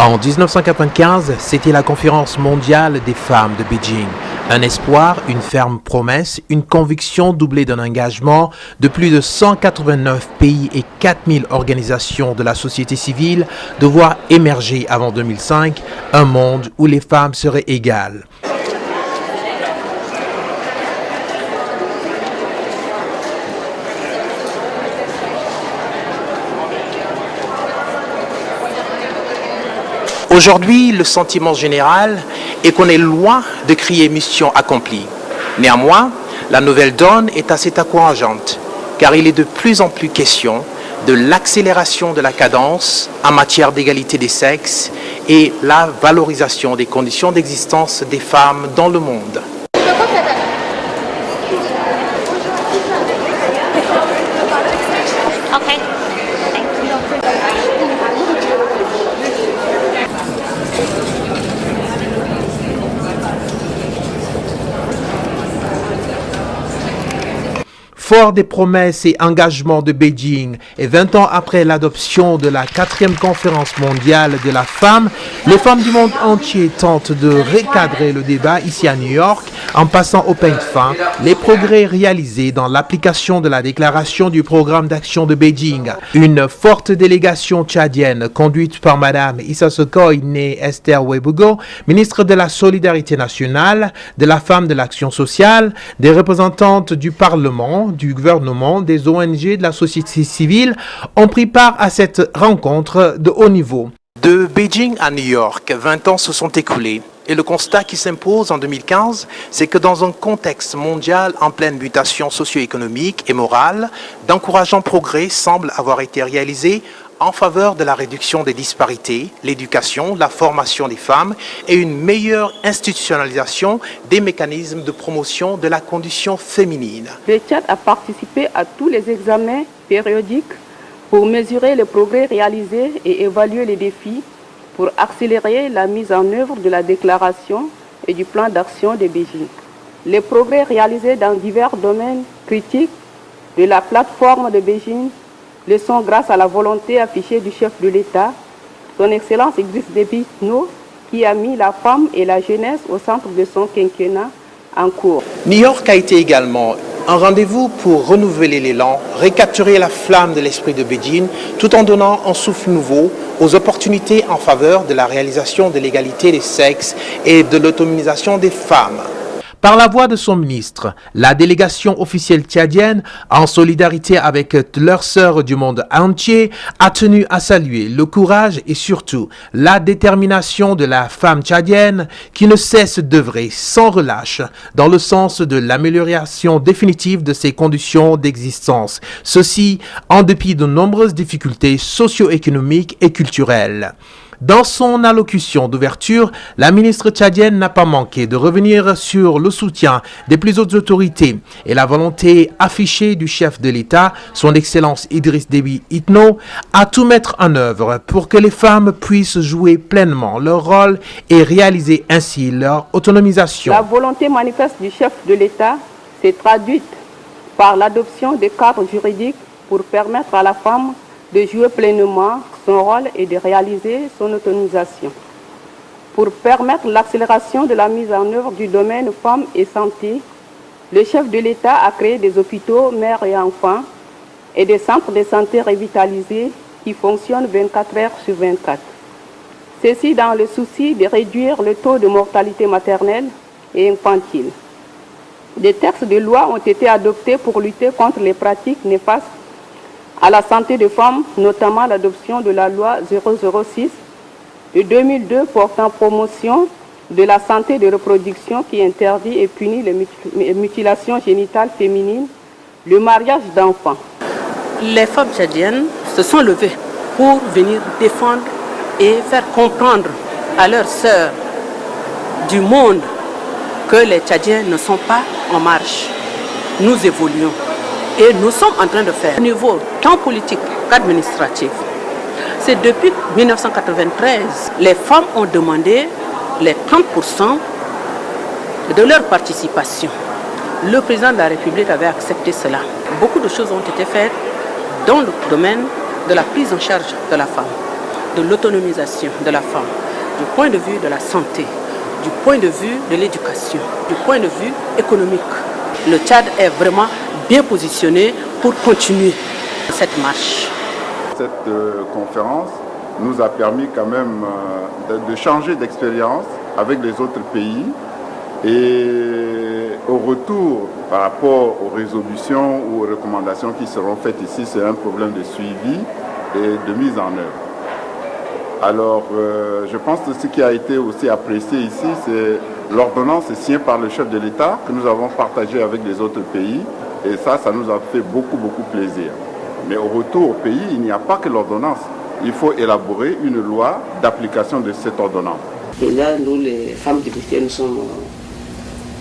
En 1995, c'était la conférence mondiale des femmes de Beijing. Un espoir, une ferme promesse, une conviction doublée d'un engagement de plus de 189 pays et 4000 organisations de la société civile de voir émerger avant 2005 un monde où les femmes seraient égales. Aujourd'hui, le sentiment général est qu'on est loin de crier mission accomplie. Néanmoins, la nouvelle donne est assez encourageante, car il est de plus en plus question de l'accélération de la cadence en matière d'égalité des sexes et la valorisation des conditions d'existence des femmes dans le monde. Fort des promesses et engagements de Beijing et 20 ans après l'adoption de la 4e conférence mondiale de la femme, les femmes du monde entier tentent de recadrer le débat ici à New York en passant au peigne fin les progrès réalisés dans l'application de la déclaration du programme d'action de Beijing. Une forte délégation tchadienne conduite par Madame Issa Sekoy, née Esther Webugo, ministre de la Solidarité nationale, de la femme, de l'action sociale, des représentantes du Parlement, du gouvernement, des ONG, de la société civile ont pris part à cette rencontre de haut niveau. De Beijing à New York, 20 ans se sont écoulés et le constat qui s'impose en 2015, c'est que dans un contexte mondial en pleine mutation socio-économique et morale, d'encourageants progrès semblent avoir été réalisés en faveur de la réduction des disparités, l'éducation, la formation des femmes et une meilleure institutionnalisation des mécanismes de promotion de la condition féminine. Le Tchad a participé à tous les examens périodiques pour mesurer les progrès réalisés et évaluer les défis pour accélérer la mise en œuvre de la déclaration et du plan d'action de Beijing. Les progrès réalisés dans divers domaines critiques de la plateforme de Beijing le sont grâce à la volonté affichée du chef de l'État, son Excellence Idriss Déby Itno, qui a mis la femme et la jeunesse au centre de son quinquennat en cours. New York a été également un rendez-vous pour renouveler l'élan, recapturer la flamme de l'esprit de Beijing, tout en donnant un souffle nouveau aux opportunités en faveur de la réalisation de l'égalité des sexes et de l'autonomisation des femmes. Par la voix de son ministre, la délégation officielle tchadienne, en solidarité avec leurs sœurs du monde entier, a tenu à saluer le courage et surtout la détermination de la femme tchadienne qui ne cesse d'œuvrer sans relâche dans le sens de l'amélioration définitive de ses conditions d'existence. Ceci en dépit de nombreuses difficultés socio-économiques et culturelles. Dans son allocution d'ouverture, la ministre tchadienne n'a pas manqué de revenir sur le soutien des plus hautes autorités et la volonté affichée du chef de l'État, son Excellence Idriss Déby Itno, à tout mettre en œuvre pour que les femmes puissent jouer pleinement leur rôle et réaliser ainsi leur autonomisation. La volonté manifeste du chef de l'État s'est traduite par l'adoption de cadres juridiques pour permettre à la femme de jouer pleinement son rôle et de réaliser son autonomisation. Pour permettre l'accélération de la mise en œuvre du domaine femmes et santé, le chef de l'État a créé des hôpitaux mères et enfants et des centres de santé revitalisés qui fonctionnent 24 heures sur 24. Ceci dans le souci de réduire le taux de mortalité maternelle et infantile. Des textes de loi ont été adoptés pour lutter contre les pratiques néfastes à la santé des femmes, notamment l'adoption de la loi 006 de 2002 portant promotion de la santé de reproduction qui interdit et punit les mutilations génitales féminines, le mariage d'enfants. Les femmes tchadiennes se sont levées pour venir défendre et faire comprendre à leurs sœurs du monde que les Tchadiens ne sont pas en marche. Nous évoluons. Et nous sommes en train de faire au niveau tant politique qu'administratif. C'est depuis 1993, les femmes ont demandé les 30% de leur participation. Le président de la République avait accepté cela. Beaucoup de choses ont été faites dans le domaine de la prise en charge de la femme. de l'autonomisation de la femme, du point de vue de la santé, du point de vue de l'éducation, du point de vue économique. Le Tchad est vraiment bien positionné pour continuer cette marche. Cette conférence nous a permis quand même de changer d'expérience avec les autres pays et au retour par rapport aux résolutions ou aux recommandations qui seront faites ici, c'est un problème de suivi et de mise en œuvre. Alors, je pense que ce qui a été aussi apprécié ici, c'est l'ordonnance signée par le chef de l'État que nous avons partagée avec les autres pays. Et ça nous a fait beaucoup plaisir. Mais au retour au pays, il n'y a pas que l'ordonnance. Il faut élaborer une loi d'application de cette ordonnance. Et là, nous, les femmes députées, nous sommes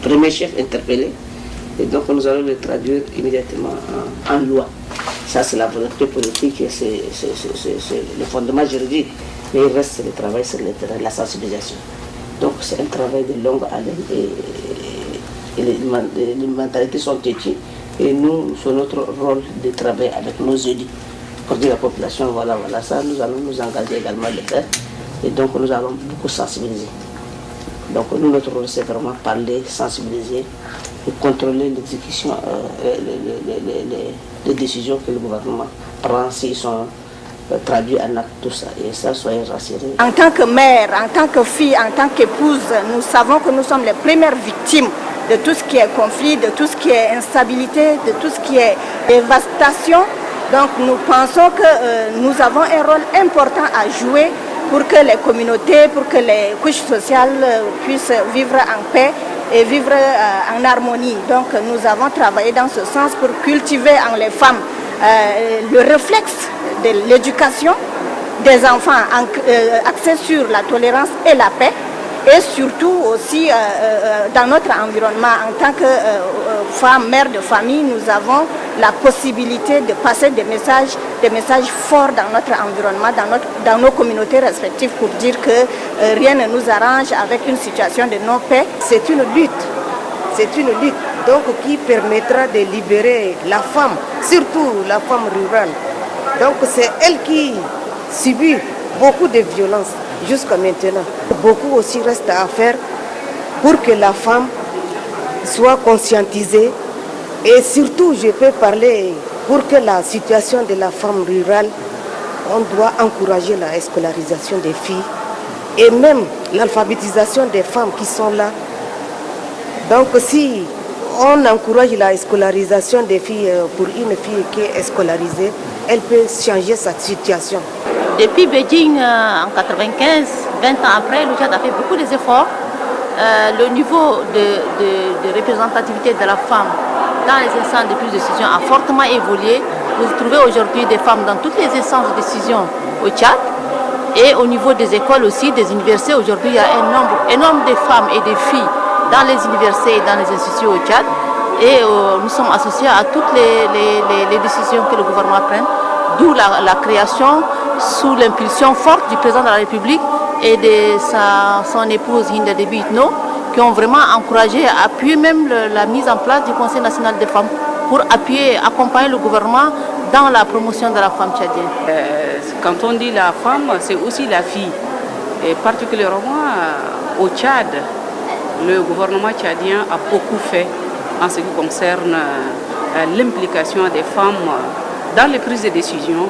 premiers chefs interpellés. Et donc, nous allons le traduire immédiatement en loi. Ça, c'est la volonté politique et c'est le fondement juridique. Mais il reste le travail sur le terrain, la sensibilisation. Donc, c'est un travail de longue haleine et les mentalités sont têtues. Et nous, c'est notre rôle de travailler avec nos élus pour dire à la population, voilà, ça, nous allons nous engager également à le faire. Et donc, nous allons beaucoup sensibiliser. Donc, nous, notre rôle, c'est vraiment parler, sensibiliser et contrôler l'exécution, les décisions que le gouvernement prend s'ils sont traduits en acte, tout ça. Et ça, soyez rassurés. En tant que mère, en tant que fille, en tant qu'épouse, nous savons que nous sommes les premières victimes de tout ce qui est conflit, de tout ce qui est instabilité, de tout ce qui est dévastation. Donc nous pensons que nous avons un rôle important à jouer pour que les communautés, pour que les couches sociales puissent vivre en paix et vivre en harmonie. Donc nous avons travaillé dans ce sens pour cultiver en les femmes le réflexe de l'éducation des enfants axé sur la tolérance et la paix. Et surtout aussi dans notre environnement, en tant que femme, mère de famille, nous avons la possibilité de passer des messages forts dans notre environnement, dans nos communautés respectives pour dire que rien ne nous arrange avec une situation de non-paix. C'est une lutte donc qui permettra de libérer la femme, surtout la femme rurale. Donc c'est elle qui subit beaucoup de violences jusqu'à maintenant. Beaucoup aussi reste à faire pour que la femme soit conscientisée et surtout je peux parler pour que la situation de la femme rurale, on doit encourager la scolarisation des filles et même l'alphabétisation des femmes qui sont là. Donc si on encourage la scolarisation des filles pour une fille qui est scolarisée, elle peut changer sa situation. Depuis Beijing en 1995, 20 ans après, le Tchad a fait beaucoup d'efforts. Le niveau de représentativité de la femme dans les instances de prise de décision a fortement évolué. Vous trouvez aujourd'hui des femmes dans toutes les instances de décision au Tchad. Et au niveau des écoles aussi, des universités, aujourd'hui il y a un nombre énorme de femmes et de filles dans les universités et dans les institutions au Tchad. Et nous sommes associés à toutes les décisions que le gouvernement prend, d'où la création sous l'impulsion forte du président de la République et de son épouse Hinda Déby Itno, qui ont vraiment encouragé, appuyé même la mise en place du Conseil national des femmes pour accompagner le gouvernement dans la promotion de la femme tchadienne. Quand on dit la femme, c'est aussi la fille. Et particulièrement au Tchad, le gouvernement tchadien a beaucoup fait en ce qui concerne l'implication des femmes dans les prises de décision,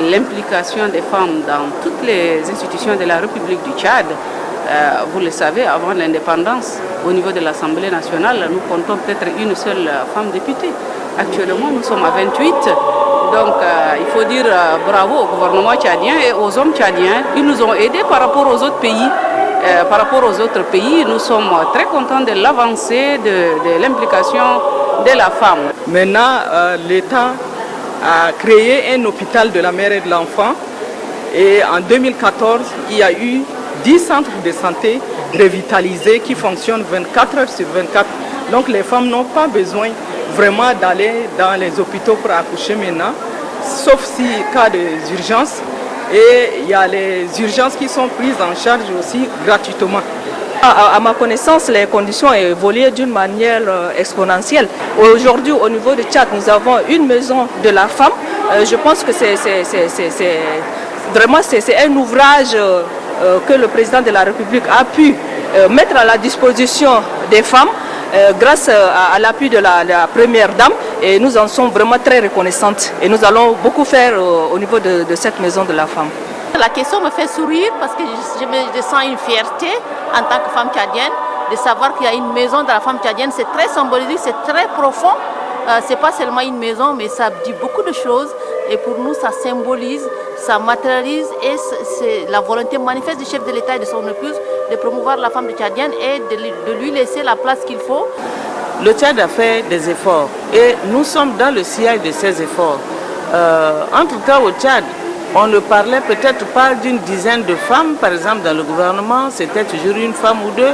l'implication des femmes dans toutes les institutions de la République du Tchad. Vous le savez, avant l'indépendance, au niveau de l'Assemblée nationale, nous comptons peut-être une seule femme députée. Actuellement, nous sommes à 28. Donc, il faut dire bravo au gouvernement tchadien et aux hommes tchadiens. Ils nous ont aidés par rapport aux autres pays. Nous sommes très contents de l'avancée de l'implication de la femme. Maintenant, l'État a créé un hôpital de la mère et de l'enfant. Et en 2014, il y a eu 10 centres de santé revitalisés qui fonctionnent 24 heures sur 24. Donc les femmes n'ont pas besoin vraiment d'aller dans les hôpitaux pour accoucher maintenant, sauf si cas d'urgence. Et il y a les urgences qui sont prises en charge aussi gratuitement. À ma connaissance, les conditions ont évolué d'une manière exponentielle. Aujourd'hui, au niveau du Tchad, nous avons une maison de la femme. Je pense que Vraiment, c'est un ouvrage que le président de la République a pu mettre à la disposition des femmes grâce à l'appui de la première dame. Et nous en sommes vraiment très reconnaissantes. Et nous allons beaucoup faire au niveau de cette maison de la femme. La question me fait sourire parce que je sens une fierté en tant que femme tchadienne de savoir qu'il y a une maison de la femme tchadienne. C'est très symbolique, c'est très profond. C'est pas seulement une maison, mais ça dit beaucoup de choses. Et pour nous, ça symbolise, ça matérialise et c'est la volonté manifeste du chef de l'État et de son épouse de promouvoir la femme tchadienne et de lui laisser la place qu'il faut. Le Tchad a fait des efforts et nous sommes dans le sillage de ces efforts. Entre-temps, au Tchad, on ne parlait peut-être pas d'une dizaine de femmes, par exemple dans le gouvernement, c'était toujours une femme ou deux.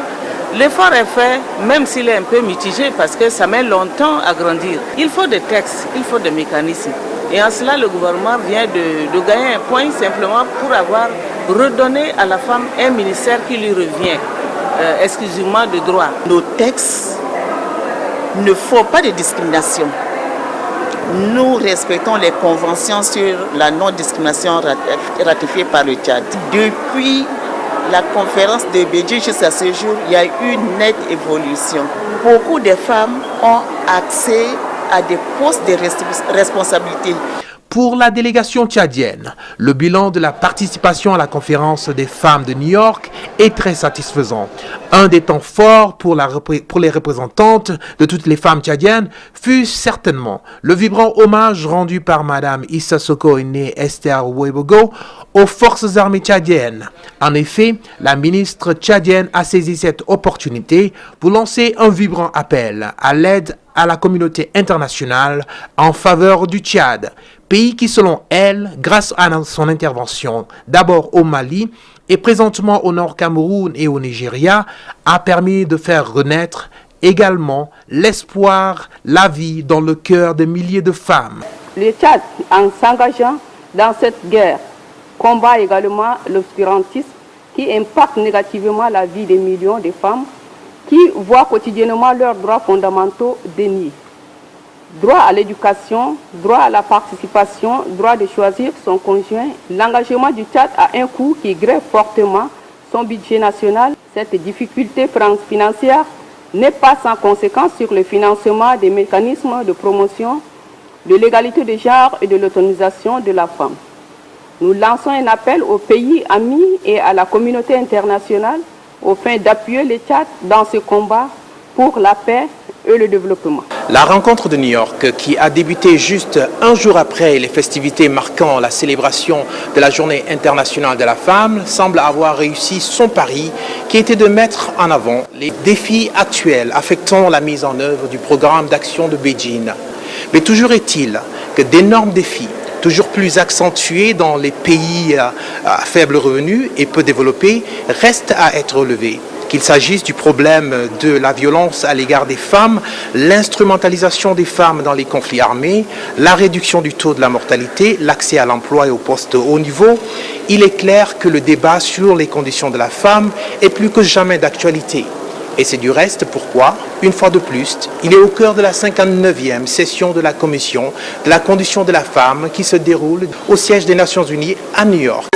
L'effort est fait, même s'il est un peu mitigé, parce que ça met longtemps à grandir. Il faut des textes, il faut des mécanismes. Et en cela, le gouvernement vient de gagner un point simplement pour avoir redonné à la femme un ministère qui lui revient exclusivement de droit. Nos textes ne font pas de discrimination. Nous respectons les conventions sur la non-discrimination ratifiées par le Tchad. Depuis la conférence de Beijing jusqu'à ce jour, il y a eu une nette évolution. Beaucoup de femmes ont accès à des postes de responsabilité. Pour la délégation tchadienne, le bilan de la participation à la conférence des femmes de New York est très satisfaisant. Un des temps forts pour les représentantes de toutes les femmes tchadiennes fut certainement le vibrant hommage rendu par Madame Issa Soko et Esther Ouebogo aux forces armées tchadiennes. En effet, la ministre tchadienne a saisi cette opportunité pour lancer un vibrant appel à l'aide à la communauté internationale en faveur du Tchad, pays qui, selon elle, grâce à son intervention d'abord au Mali et présentement au Nord Cameroun et au Nigeria, a permis de faire renaître également l'espoir, la vie dans le cœur de milliers de femmes. Le Tchad, en s'engageant dans cette guerre, combat également l'obscurantisme qui impacte négativement la vie des millions de femmes qui voient quotidiennement leurs droits fondamentaux déniés. Droit à l'éducation, droit à la participation, droit de choisir son conjoint. L'engagement du Tchad a un coût qui grève fortement son budget national. Cette difficulté financière n'est pas sans conséquence sur le financement des mécanismes de promotion de l'égalité de genre et de l'autonomisation de la femme. Nous lançons un appel aux pays amis et à la communauté internationale au fin d'appuyer le Tchad dans ce combat pour la paix et le développement. La rencontre de New York, qui a débuté juste un jour après les festivités marquant la célébration de la Journée internationale de la femme, semble avoir réussi son pari, qui était de mettre en avant les défis actuels affectant la mise en œuvre du programme d'action de Beijing. Mais toujours est-il que d'énormes défis, toujours plus accentués dans les pays à faible revenu et peu développés, restent à être relevés. Qu'il s'agisse du problème de la violence à l'égard des femmes, l'instrumentalisation des femmes dans les conflits armés, la réduction du taux de la mortalité, l'accès à l'emploi et aux postes de haut niveau, il est clair que le débat sur les conditions de la femme est plus que jamais d'actualité. Et c'est du reste pourquoi, une fois de plus, il est au cœur de la 59e session de la Commission de la condition de la femme qui se déroule au siège des Nations Unies à New York.